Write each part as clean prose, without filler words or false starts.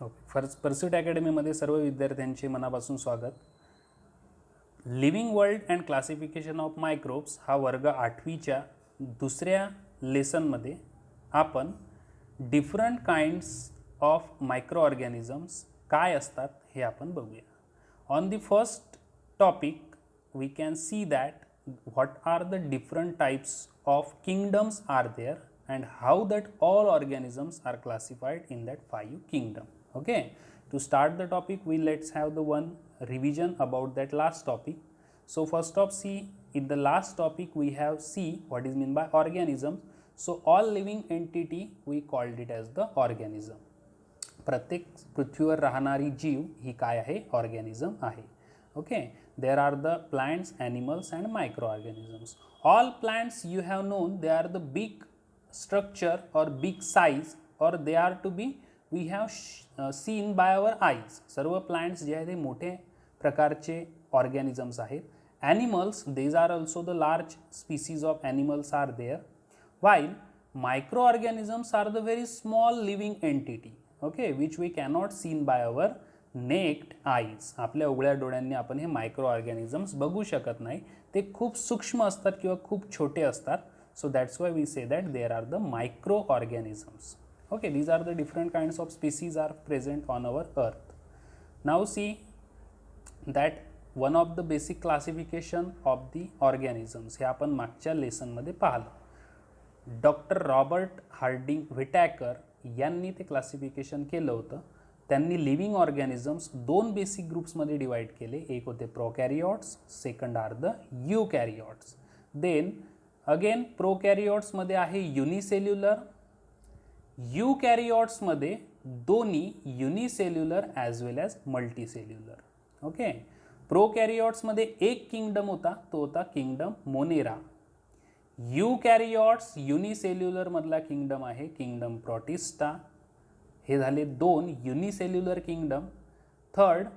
Okay, pursuit अकॅडमीमध्ये सर्व विद्यार्थ्यांचे मनापासून स्वागत. Living world and classification of microbes हा वर्ग 8वीच्या दुसऱ्या लेसनमध्ये आपण different kinds of micro organisms काय असतात हे आपण बघूया. On the first topic we can see that what are the different types of kingdoms are there and how that all organisms are classified in that 5 kingdom. Okay, to start the topic we let's have the one revision about that last topic. So first of see, in the last topic we have see what is meant by organism. So all living entity we called it as the organism. प्रत्येक पृथ्वीवर राहणारी जीव ही काय आहे? Organism आहे. Okay, there are the plants, animals and microorganisms. All plants you have known they are the big structure or big size or they are to be we have seen by our eyes. सर्व plants जे आहे ते मोठे प्रकारचे organisms आहेत. Animals, these are also the large species of animals are there, while microorganisms are the very small living entity, okay, which we cannot seen by our naked eyes. आपल्या उघड्या डोळ्यांनी आपण हे मायक्रो ऑर्गॅनिझम्स बघू शकत नाही. ते खूप सूक्ष्म असतात किंवा खूप छोटे असतात. So that's why we say that there are the microorganisms. Okay, these are the different kinds of species are present on our earth. Now see that one of the basic classification of the organisms हे आपण मागच्या lesson मध्ये पाहिलं. Doctor Robert Harding व्हिटॅकर यांनी ते classification केलं होतं. त्यांनी लिव्हिंग ऑर्गॅनिझम्स दोन बेसिक ग्रुप्समध्ये डिवाइड केले. एक होते prokaryotes, second are the eukaryotes. Then again प्रोकॅरियोट्समध्ये आहे युनिसेल्युलर, यूकॅरियोट्समध्ये दोन्ही unicellular as well as multicellular. Okay, प्रोकॅरियोट्समध्ये एक किंगडम होता, तो होता किंगडम मोनेरा. यूकॅरियोट्स युनिसेल्युलरमधला किंगडम आहे किंगडम प्रोटिस्टा. हे झाले दोन unicellular kingdom. Third,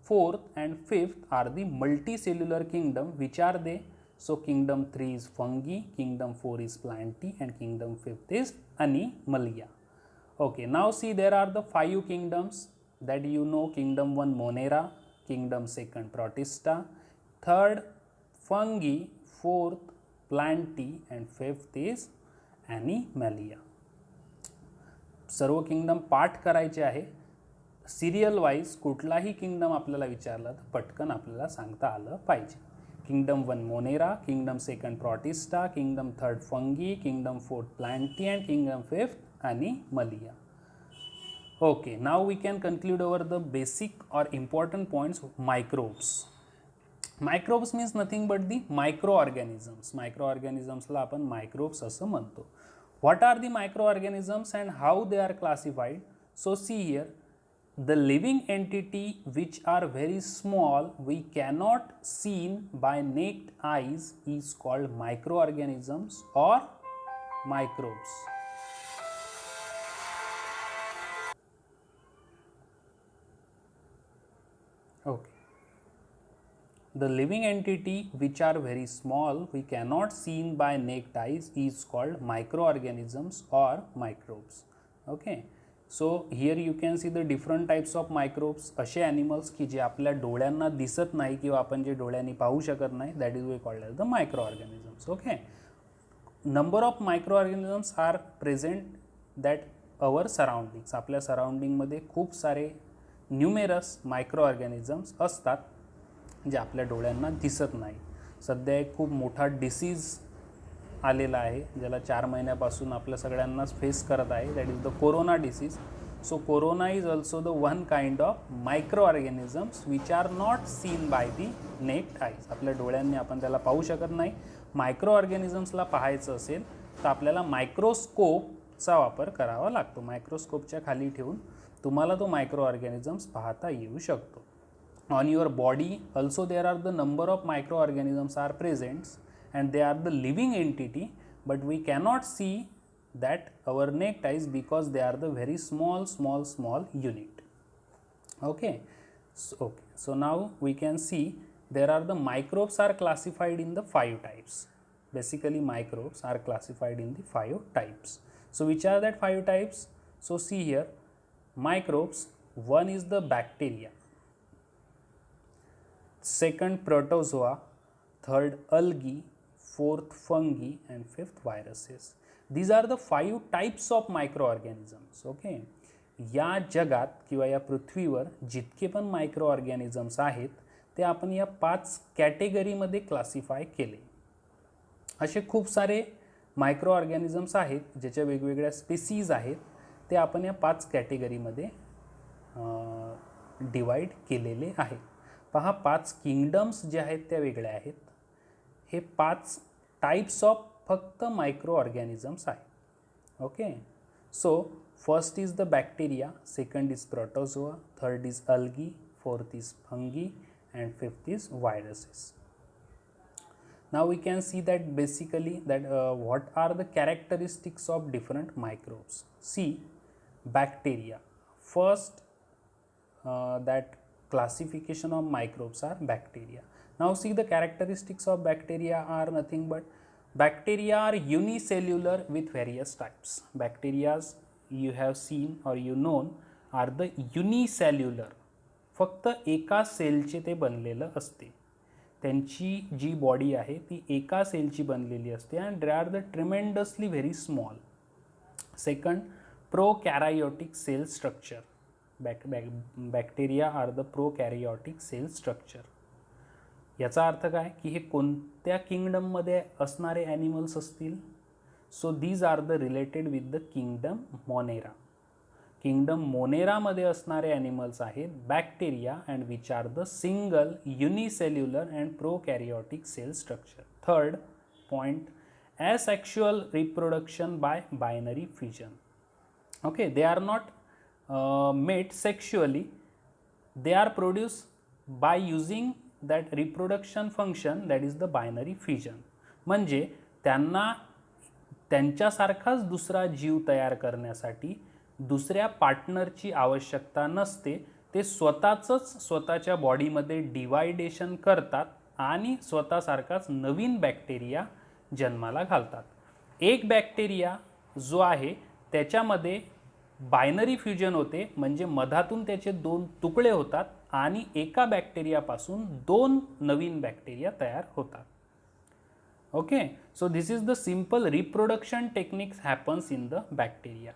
fourth and fifth are the multicellular kingdom which are they. So kingdom 3 is fungi, kingdom 4 is plantae and kingdom 5th is animalia. Okay, now see there are the 5 kingdoms that you know. Kingdom 1 Monera, kingdom 2 Protista, 3rd fungi, 4th plantae and 5th is animalia. सर्व kingdom पाठ करायचे आहे. Serial wise कुठलाही kingdom आपल्याला विचारला तर पटकन आपल्याला सांगता आलं पाहिजे. Kingdom 1 Monera, Kingdom 2 Protista, Kingdom 3 Fungi, Kingdom 4 Plantae and Kingdom 5 Animalia. Okay, now we can conclude over the basic or important points of microbes. Microbes means nothing but the microorganisms. Microorganisms ला आपण microbes असं म्हणतो. What are the microorganisms and how they are classified? So see here, the living entity which are very small we cannot seen by naked eyes is called microorganisms or microbes. Okay, the living entity which are very small we cannot seen by naked eyes is called microorganisms or microbes. Okay, so here you can see the different types of microbes. असे animals की जे आपल्या डोळ्यांना दिसत नाही किंवा आपण जे डोळ्यांनी पाहू शकत नाही, that is we called as the micro organisms. Okay, number of micro organisms are present that our surroundings. आपल्या सराउंडिंगमध्ये खूप सारे न्यूमेरस मायक्रो ऑर्गॅनिझम्स असतात जे आपल्या डोळ्यांना दिसत नाही. सध्या एक खूप मोठा डिसीज आलेला आहे ज्याला 4 महिन्यापासून आपल्या सगळ्यांनाच फेस करत आहे, that is the corona disease. So corona is also the one kind of micro organisms which are not seen by the naked eyes. आपल्या डोळ्यांनी आपण त्याला पाहू शकत नाही. मायक्रो ऑर्गॅनिझम्सला पाहायचं असेल तर आपल्याला मायक्रोस्कोपचा वापर करावा लागतो. मायक्रोस्कोपच्या खाली ठेवून तुम्हाला तो मायक्रो ऑर्गॅनिझम्स पाहता येऊ शकतो. On your body also there are the number of micro organisms are presents and they are the living entity, but we cannot see that our naked eyes because they are the very small unit. Okay, so now we can see there are the microbes are classified in the 5 types. Basically microbes are classified in the 5 types. So which are that 5 types? So see here, microbes. One is the bacteria, second protozoa, third algae, fourth fungi, and fifth viruses. These are the 5 types of microorganisms. Okay, या जगात किंवा या पृथ्वीवर जितके पण micro organisms आहेत ते आपण या 5 कॅटेगरीमध्ये क्लासिफाय केले. असे खूप सारे मायक्रो ऑर्गॅनिझम्स आहेत ज्याच्या वेगवेगळ्या स्पेसीज आहेत, ते आपण या 5 कॅटेगरीमध्ये डिवाइड केलेले आहेत. पहा 5 किंगडम्स जे आहेत त्या वेगळ्या आहेत. हे 5 टाइप्स ऑफ फक्त मायक्रो ऑर्गॅनिझम्स आहेत. Okay, so first is the bacteria, second is protozoa, third is algae, fourth is fungi, and fifth is viruses. Now we can see that basically that what are the characteristics of different microbes. See, bacteria. First, that classification of microbes are bacteria. Now see, the characteristics of bacteria are nothing but bacteria are unicellular with various types. Bacteria you have seen or you known are the unicellular. फक्त एका सेलचे ते बनलेलं असते. त्यांची जी body आहे ती एका सेलची बनलेली असते and they are the tremendously very small. Second, prokaryotic cell structure. Bacteria are the prokaryotic cell structure. याचा अर्थ काय की हे कोणत्या किंगडममध्ये असणारे ॲनिमल्स असतील. So these are the related with the kingdom Monera. Kingdom मोनेरामध्ये असणारे ॲनिमल्स आहेत bacteria and which are the single unicellular and prokaryotic cell structure. Third point, asexual reproduction by binary fission. Okay, they are not made sexually, they are produced by using that reproduction function, that is the binary fission. म्हणजे त्यांना त्यांच्यासारखाच दुसरा जीव तयार करण्यासाठी दुसऱ्या पार्टनरची आवश्यकता नसते. ते स्वतःच्या बॉडीमध्ये डिवायडेशन करतात आणि स्वतःसारखाच नवीन बॅक्टेरिया जन्माला घालतात. एक बॅक्टेरिया जो आहे त्याच्यामध्ये बायनरी फ्युजन होते, म्हणजे मधातून त्याचे 2 तुकडे होतात आणि एका बॅक्टेरियापासून 2 नवीन बॅक्टेरिया तयार होतात. Okay, so this is the simple reproduction techniques happens in the bacteria.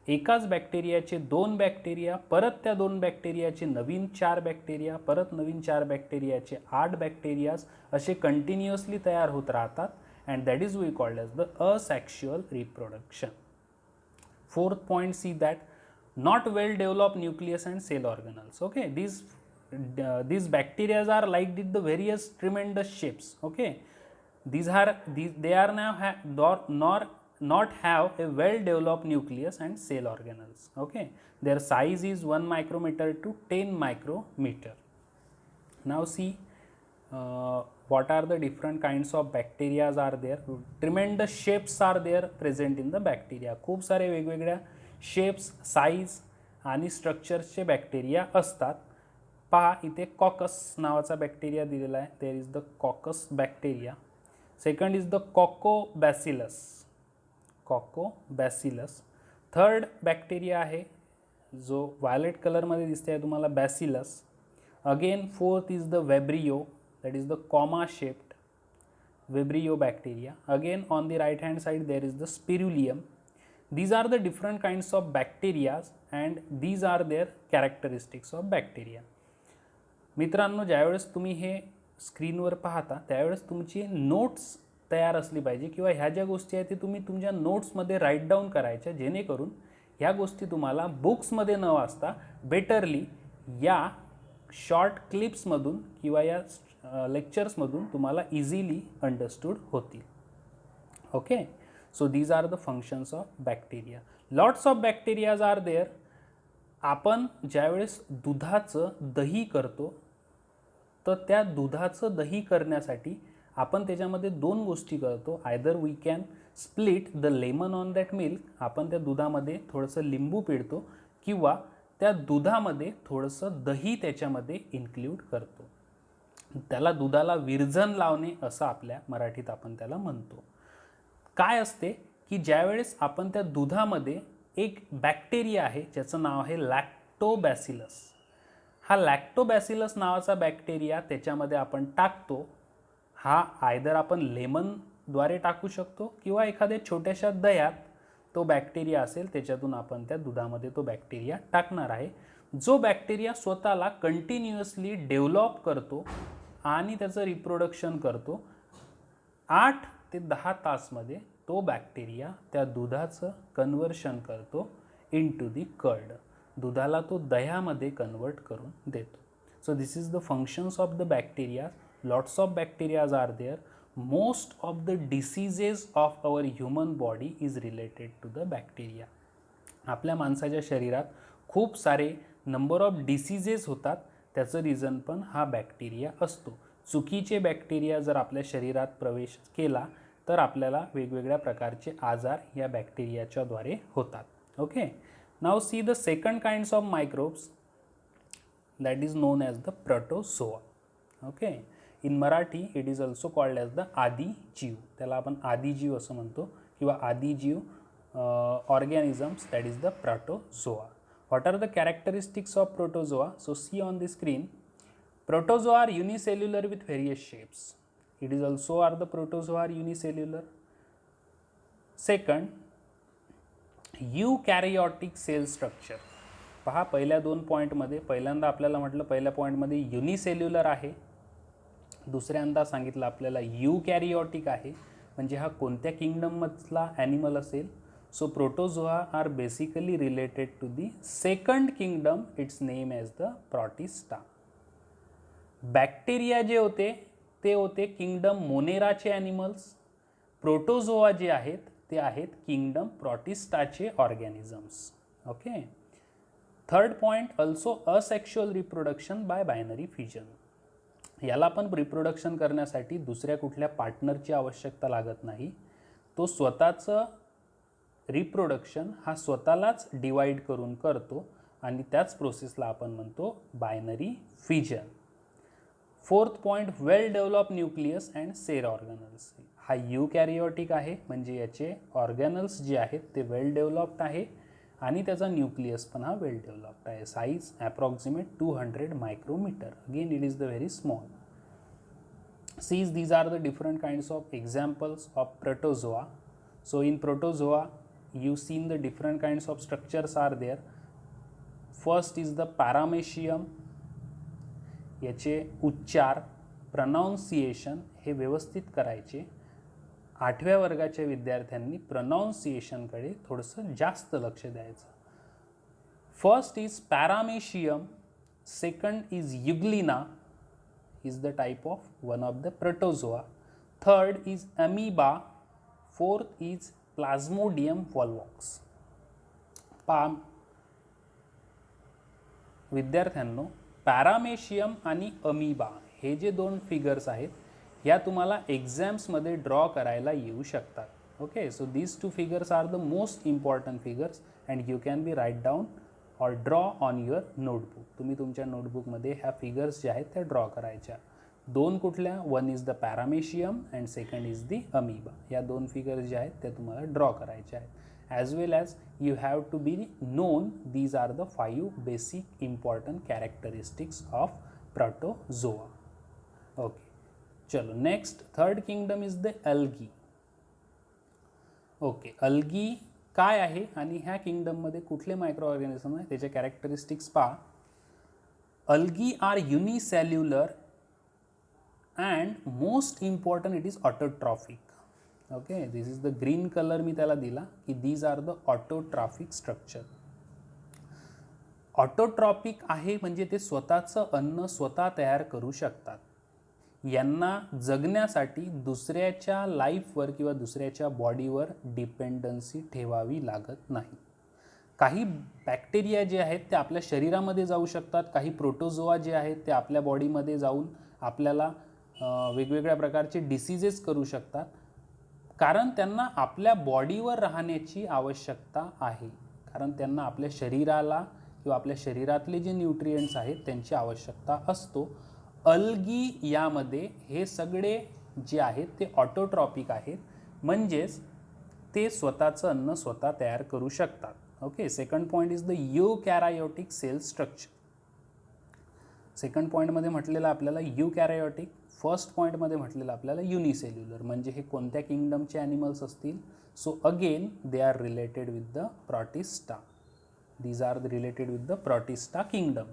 एकाच बॅक्टेरियाचे 2 बॅक्टेरिया, परत त्या 2 बॅक्टेरियाचे नवीन 4 बॅक्टेरिया, परत नवीन 4 बॅक्टेरियाचे 8 बॅक्टेरियाज असे कंटिन्युअसली तयार होत राहतात and that is we called as the asexual reproduction. Fourth point, see that not well developed nucleus and cell organelles. Okay, these bacteria are like the various tremendous shapes. Okay, they are now not have a well developed nucleus and cell organelles. Okay, their size is 1 micrometer to 10 micrometer. Now see, what are the different kinds of bacteria are there. Tremendous shapes are there present in the bacteria. खूप सारे वेगवेगळ्या shapes, size आणि स्ट्रक्चर्सचे bacteria असतात. पहा इथे caucus नावाचा bacteria दिलेला आहे. There is the coccus bacteria. Second is the coccobacillus. Third bacteria आहे जो व्हायलेट कलरमध्ये दिसते आहे तुम्हाला, bacillus. Again fourth is the vibrio, that is the comma shaped Vibrio bacteria. Again on the right hand side there is the Spirulium. These are the different kinds of bacteria and these are their characteristics of bacteria. मित्रांनो, ज्यावेळेस तुम्ही हे स्क्रीनवर पाहता त्यावेळेस तुमची notes तयार असली पाहिजे किंवा ह्या ज्या गोष्टी आहेत ते तुम्ही तुमच्या नोट्समध्ये राईट डाऊन करायच्या, जेणेकरून ह्या गोष्टी तुम्हाला बुक्समध्ये न वाचता बेटरली या शॉर्ट क्लिप्समधून किंवा या लेक्चर्समधून तुम्हाला इझिली अंडरस्टूड होतील. Okay, so these are the functions of bacteria. Lots of bacterias are there. आपण ज्यावेळेस दुधाचं दही करतो तर त्या दुधाचं दही करण्यासाठी आपण त्याच्यामध्ये 2 गोष्टी करतो. Either we can split the lemon on that milk. आपण त्या दुधामध्ये थोडंसं लिंबू पिळतो किंवा त्या दुधामध्ये थोडंसं दही त्याच्यामध्ये इन्क्ल्यूड करतो. त्याला दुधाला विरजण लावणे असं आपल्या मराठीत आपण त्याला म्हणतो. काय असते की ज्यावेळेस आपण त्या दुधामध्ये एक बॅक्टेरिया आहे ज्याचं नाव आहे लॅक्टोबॅसिलस. हा लॅक्टोबॅसिलस नावाचा बॅक्टेरिया त्याच्यामध्ये आपण टाकतो. हा आयदर आपण लेमनद्वारे टाकू शकतो किंवा एखाद्या छोट्याशा दह्यात तो बॅक्टेरिया असेल त्याच्यातून आपण त्या दुधामध्ये तो बॅक्टेरिया टाकणार आहे. जो बॅक्टेरिया स्वतःला कंटिन्युअसली डेव्हलप करतो आणि त्याचं रिप्रोडक्शन करतो. 8 ते 10 तासमध्ये तो बॅक्टेरिया त्या दुधाचं कन्व्हर्शन करतो इनटू दी कर्ड. दुधाला तो दह्यामध्ये कन्वर्ट करून देतो. So this is the functions of the bacteria. Lots of bacterias are there. Most of the diseases of our human body is related to the bacteria. आपल्या माणसाच्या शरीरात खूप सारे नंबर ऑफ डिसीजेस होतात. त्याचं रिझन पण हा बॅक्टेरिया असतो. चुकीचे बॅक्टेरिया जर आपल्या शरीरात प्रवेश केला तर आपल्याला वेगवेगळ्या प्रकारचे आजार या बॅक्टेरियाच्या द्वारे होतात. Okay, now see the second kinds of microbes that is known as the protozoa. Okay, in Marathi it is also called as the आदिजीव. त्याला आपण आदिजीव असं म्हणतो किंवा आदिजीव organisms that is the protozoa. What are the characteristics of protozoa? So see on the screen. Protozoa are unicellular with various shapes. It is also are the protozoa are unicellular. Second, eukaryotic cell structure. पहा पहिल्या 2 पॉईंटमध्ये पहिल्यांदा आपल्याला म्हटलं पहिल्या पॉईंटमध्ये unicellular आहे. दुसऱ्यांदा सांगितलं आपल्याला यूकॅरियोटिक आहे. म्हणजे हा कोणत्या किंगडममधला ॲनिमल असेल? So protozoa are basically related to the second kingdom. Its name as the protista. Bacteria जे होते ते होते किंगडम मोनेराचे ॲनिमल्स. प्रोटोझोआ जे आहेत ते आहेत किंगडम प्रोटिस्टाचे organisms. Okay, third point also asexual reproduction by binary fusion. याला पण रिप्रोडक्शन करण्यासाठी दुसऱ्या कुठल्या पार्टनरची आवश्यकता लागत नाही. तो स्वतःचं रिप्रोडक्शन हा स्वतःलाच डिवाइड करून करतो आणि त्याच प्रोसेसला आपण म्हणतो binary fusion. Fourth point, well develop nucleus and cell organelles. हा यूकॅरियोटिक आहे म्हणजे याचे ऑर्गॅनल्स जे आहेत ते वेल डेव्हलप्ड आहे आणि त्याचा न्यूक्लियस पण हा वेल डेव्हलप्ड आहे. Size approximate 200 micrometer. Again it is the very small. Sees these are the different kinds of examples of protozoa. So in protozoa you seen the different kinds of structures are there. First is the paramecium. याचे उच्चार pronunciation हे व्यवस्थित करायचे. 8व्या वर्गाच्या विद्यार्थ्यांनी प्रनाऊन्सिएशनकडे थोडंसं जास्त लक्ष द्यायचं. First is paramecium. Second is euglena is the type of one of the protozoa. Third is amoeba. Fourth is plasmodium volvox. विद्यार्थ्यांनो, पॅरामेशियम आणि अमीबा हे जे 2 फिगर्स आहेत या तुम्हाला एक्झाम्समध्ये ड्रॉ करायला येऊ शकतात. Okay, so these 2 figures are the most important figures and you can be write down or draw on your notebook. तुम्ही तुमच्या नोटबुकमध्ये ह्या फिगर्स ज्या आहेत त्या ड्रॉ करायच्या. 2 कुठल्या? One is the paramecium and second is the amoeba. या 2 figures ज्या आहेत त्या तुम्हाला ड्रॉ करायच्या आहेत. as well as you have to be known these are the 5 basic important characteristics of protozoa. Okay, chalo next third kingdom is the algae. Okay, algae काय आहे आणि ह्या किंगडम मध्ये कुठले मायक्रो ऑर्गॅनिझम आहे त्याचे कॅरेक्टरिस्टिक्स पहा. algae are unicellular and most important it is autotrophic. Okay, this is the green colour मी त्याला दिला की these are the autotrophic structure. Autotrophic आहे म्हणजे ते स्वतःचं अन्न स्वतः तयार करू शकतात. यांना जगण्यासाठी दुसऱ्याच्या लाईफवर किंवा दुसऱ्याच्या बॉडीवर डिपेंडन्सी ठेवावी लागत नाही. काही बॅक्टेरिया जे आहेत ते आपल्या शरीरामध्ये जाऊ शकतात. काही प्रोटोझोआ जे आहेत ते आपल्या बॉडीमध्ये जाऊन आपल्याला वेगवेगळ्या प्रकारचे डिसीजेस करू शकतात. कारण त्यांना आपल्या बॉडीवर राहण्याची आवश्यकता आहे. कारण त्यांना आपल्या शरीराला किंवा आपल्या शरीरातले जे न्यूट्रिएंट्स आहेत त्यांची आवश्यकता असतो. अल्गी यामध्ये हे सगळे जे आहेत ते ऑटोट्रॉपिक आहेत म्हणजेच ते स्वतःचं अन्न स्वतः तयार करू शकतात. Okay. Second point is the eukaryotic cell structure. Second पॉईंटमध्ये म्हटलेलं आपल्याला युकॅरायोटिक, फर्स्ट पॉईंटमध्ये म्हटलेलं आपल्याला युनिसेल्युलर. म्हणजे हे कोणत्या किंगडमचे ॲनिमल्स असतील? So again they are related with the protista. These are related with the protista kingdom.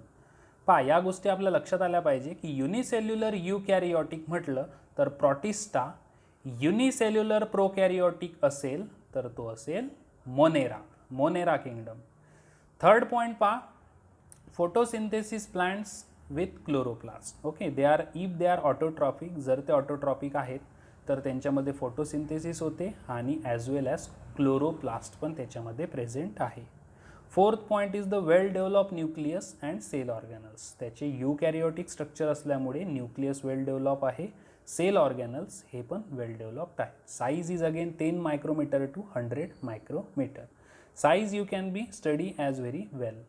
या गोष्टी आपल्या लक्षात आल्या पाहिजे की युनिसेल्युलर युकॅरियोटिक म्हटलं तर प्रोटिस्टा, युनिसेल्युलर प्रोकॅरियोटिक असेल तर तो असेल Monera kingdom. Third point photosynthesis plants with chloroplast. Okay. If they are autotrophic, जर ते ऑटोट्रॉपिक आहेत तर त्यांच्यामध्ये फोटोसिंथेसिस होते आणि ॲज वेल ॲज क्लोरोप्लास्ट पण त्याच्यामध्ये प्रेझेंट आहे. Fourth point is the well develop nucleus and cell organelles. त्याचे युकॅरियोटिक स्ट्रक्चर असल्यामुळे न्यूक्लियस वेल डेव्हलप आहे, सेल ऑर्गॅनल्स हे पण वेल डेव्हलप्ड आहे. Size is again 10 micrometer to 100 micrometer. Size you can be study as very well.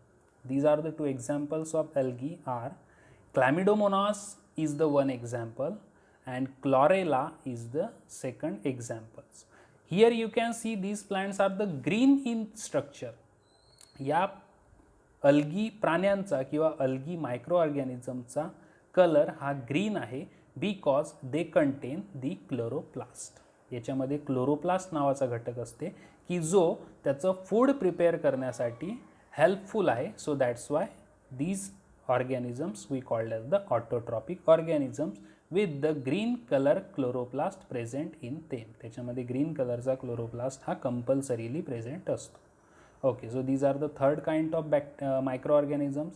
These are the two examples of algae are Chlamydomonas is the one example and Chlorella is the second examples. Here you can see these plants are the green in structure. या algae प्राण्यांचा किंवा algae micro ऑर्गॅनिझमचा colour हा green आहे because they contain the chloroplast. याच्यामध्ये chloroplast नावाचा घटक असते की जो त्याचं फूड प्रिपेअर करण्यासाठी हेल्पफुल आहे. So that's why these organisms we called as the autotrophic organisms with the green colour chloroplast present in them. त्याच्यामध्ये ग्रीन कलरचा क्लोरोप्लास्ट हा कंपल्सरीली प्रेझेंट असतो. Okay, so these are the third kind of microorganisms.